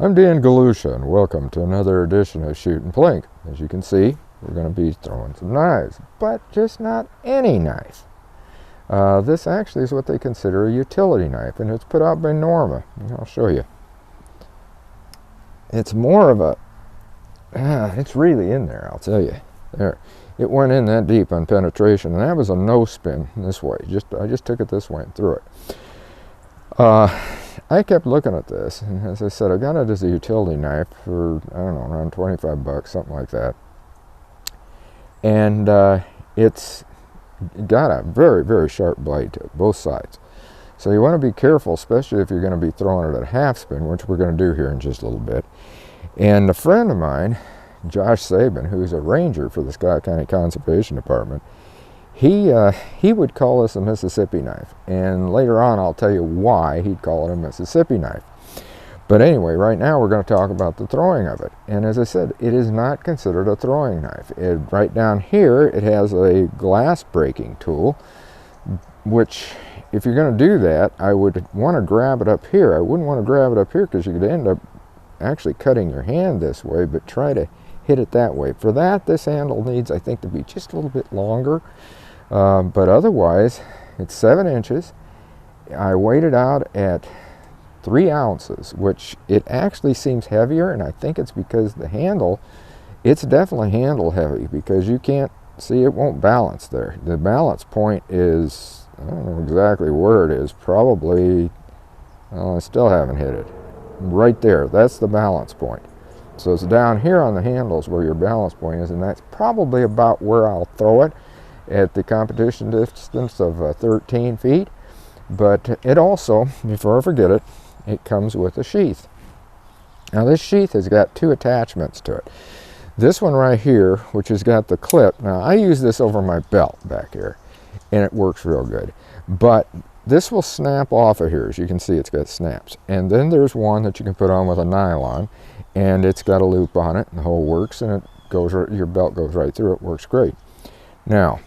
I'm Dan Galusha, and welcome to another edition of Shootin' Plink. As you can see, we're going to be throwing some knives, but just not any knife. This actually is what they consider a utility knife, and it's put out by Norma. I'll show you. It's more of a, it's really in there, I'll tell you. There, it went in that deep on penetration, and that was a no spin this way. I just took it this way and threw it. I kept looking at this, and as I said, I got it as a utility knife for, I don't know, around 25 bucks, something like that. And it's got a very, very sharp blade to it, both sides. So you want to be careful, especially if you're going to be throwing it at half spin, which we're going to do here in just a little bit. And a friend of mine, Josh Sabin, who's a ranger for the Scott County Conservation Department, he would call this a Mississippi knife, and later on I'll tell you why he'd call it a Mississippi knife. But anyway, right now we're going to talk about the throwing of it. And as I said, it is not considered a throwing knife. Right down here it has a glass breaking tool, which if you're going to do that, I would want to grab it up here. I wouldn't want to grab it up here because you could end up actually cutting your hand this way, but try to hit it that way. For that, this handle needs, I think, to be just a little bit longer. But otherwise, it's 7 inches. I weighed it out at 3 ounces, which it actually seems heavier, and I think it's because the handle, it's definitely handle heavy, because you can't see, it won't balance there. The balance point is, I don't know exactly where it is, probably, well, I still haven't hit it. Right there, that's the balance point. So it's down here on the handles where your balance point is, and that's probably about where I'll throw it at the competition distance of 13 feet. But it also, before I forget it, it comes with a sheath. Now this sheath has got 2 attachments to it. This one right here, which has got the clip, now I use this over my belt back here, and it works real good. But this will snap off of here. As you can see, it's got snaps. And then there's one that you can put on with a nylon, and it's got a loop on it, and the hole works, and it goes, your belt goes right through it. Works great. Now,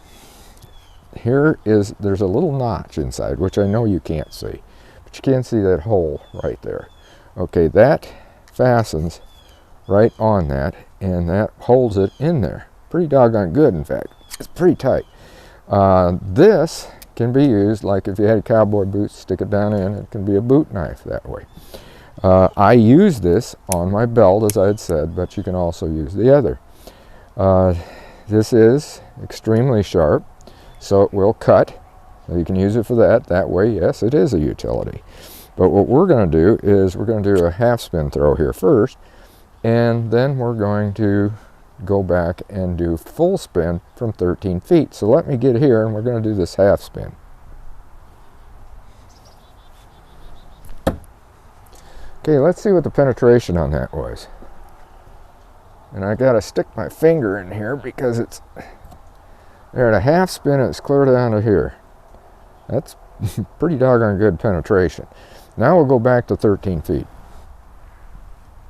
there's a little notch inside, which I know you can't see, but you can see that hole right there. Okay, that fastens right on that, and that holds it in there. Pretty doggone good, in fact. It's pretty tight. This can be used, like if you had cowboy boots, stick it down in, it can be a boot knife that way. I use this on my belt, as I had said, but you can also use the other. This is extremely sharp, so it will cut. So you can use it for that. That way, yes, it is a utility. But what we're going to do is we're going to do a half spin throw here first, and then we're going to go back and do full spin from 13 feet. So let me get here, and we're going to do this half spin. Okay, let's see what the penetration on that was. And I got to stick my finger in here because it's there at a half spin. It's clear down to here. That's pretty doggone good penetration. Now we'll go back to 13 feet.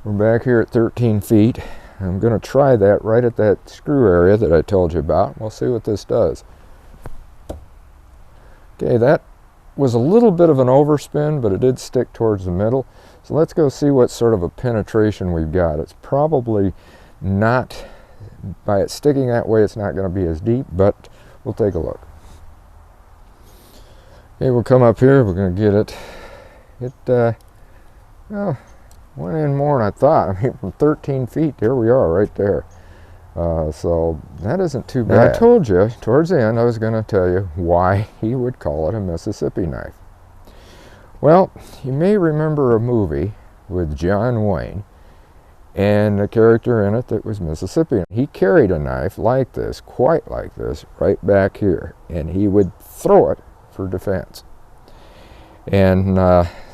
We're back here at 13 feet. I'm going to try that right at that screw area that I told you about. We'll see what this does. Okay, that was a little bit of an overspin, but it did stick towards the middle. So let's go see what sort of a penetration we've got. It's probably not, by it sticking that way, it's not going to be as deep, but we'll take a look. Okay, we'll come up here. We're going to get it. It well, went in more than I thought. I mean, from 13 feet, here we are right there. So that isn't too bad. Now, I told you towards the end I was going to tell you why he would call it a Mississippi knife. Well, you may remember a movie with John Wayne and a character in it that was Mississippian. He carried a knife like this, quite like this, right back here, and he would throw it for defense. And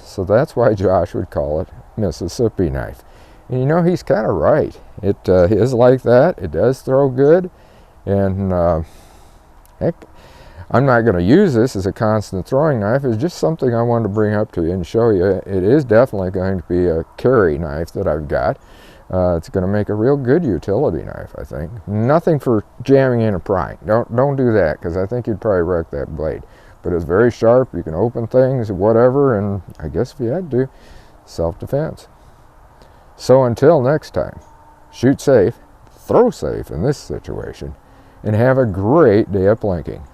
so that's why Josh would call it Mississippi knife. And you know, he's kind of right. It is like that. It does throw good, and heck, I'm not going to use this as a constant throwing knife. It's just something I wanted to bring up to you and show you. It is definitely going to be a carry knife that I've got. It's going to make a real good utility knife, I think. Nothing for jamming in a prying. Don't do that, because I think you'd probably wreck that blade. But it's very sharp. You can open things, whatever, and I guess if you had to, self-defense. So until next time, shoot safe, throw safe in this situation, and have a great day of plinking.